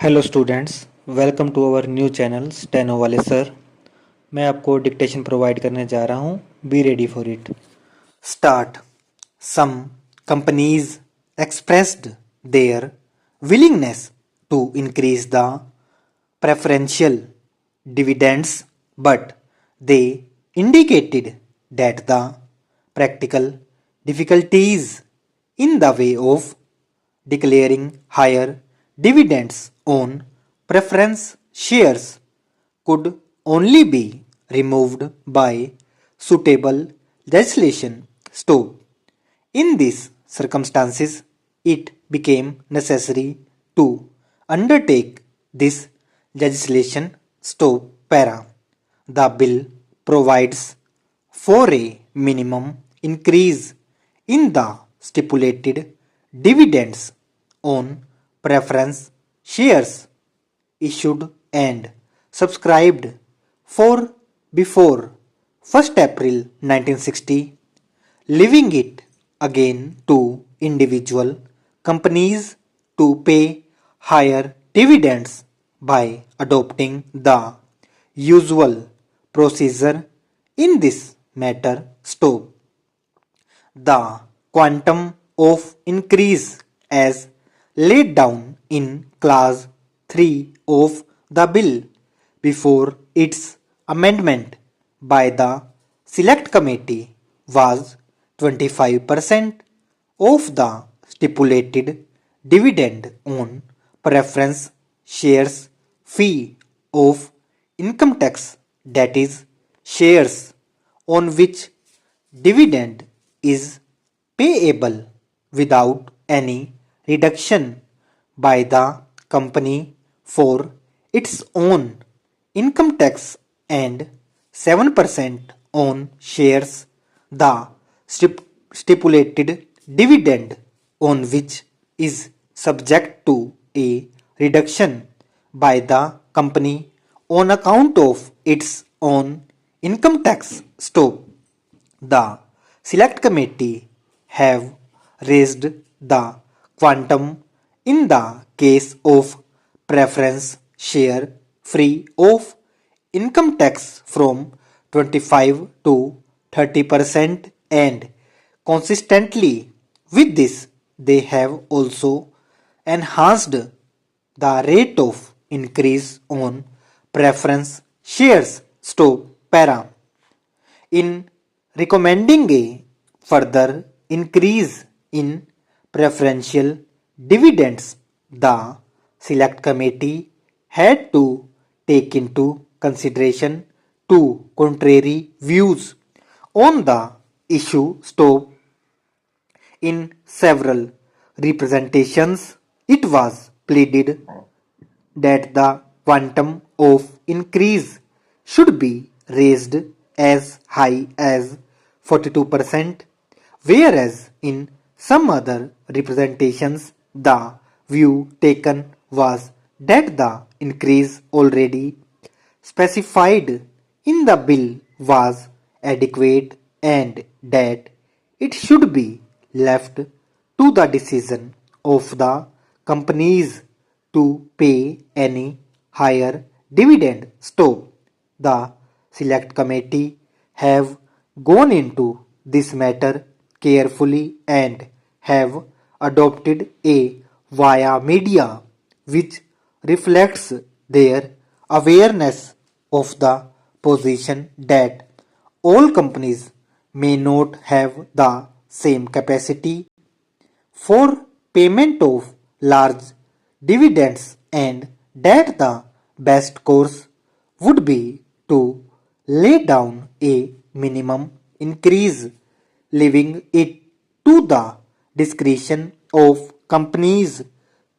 Hello students, welcome to our new channel steno वाले sir. मैं आपको डिक्टेशन प्रोवाइड करने जा रहा हूँ। Be ready for it. Start. Some companies expressed their willingness to increase the preferential dividends, but they indicated that the practical difficulties in the way of declaring higher dividends on preference shares could only be removed by suitable legislation. In these circumstances, it became necessary to undertake this legislation. Para. The bill provides for a minimum increase in the stipulated dividends on preference shares issued and subscribed for before 1st April 1960, leaving it again to individual companies to pay higher dividends by adopting the usual procedure in this matter. The quantum of increase as laid down in clause 3 of the bill before its amendment by the select committee was 25% of the stipulated dividend on preference shares fee of income tax, that is, shares on which dividend is payable without any reduction by the company for its own income tax and 7% on shares the stipulated dividend on which is subject to a reduction by the company on account of its own income tax. The select committee have raised the quantum in the case of preference share free of income tax from 25 to 30%, and consistently with this they have also enhanced the rate of increase on preference shares. Para. In recommending a further increase in preferential dividends, the select committee had to take into consideration two contrary views on the issue. In several representations, it was pleaded that the quantum of increase should be raised as high as 42%, whereas in some other representations the view taken was that the increase already specified in the bill was adequate and that it should be left to the decision of the companies to pay any higher dividend. The select committee have gone into this matter carefully and have adopted a via media which reflects their awareness of the position that all companies may not have the same capacity for payment of large dividends and that the best course would be to lay down a minimum increase, leaving it to the discretion of companies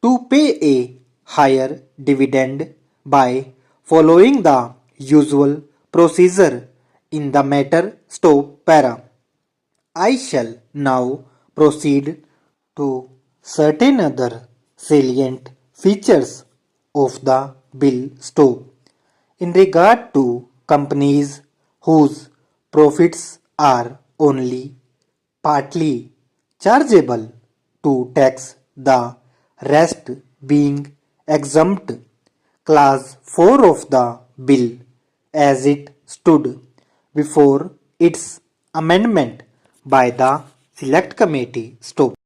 to pay a higher dividend by following the usual procedure in the matter. Para. I shall now proceed to certain other salient features of the bill. In regard to companies whose profits are only partly chargeable to tax, the rest being exempt Clause 4 of the bill as it stood before its amendment by the Select Committee. Stop.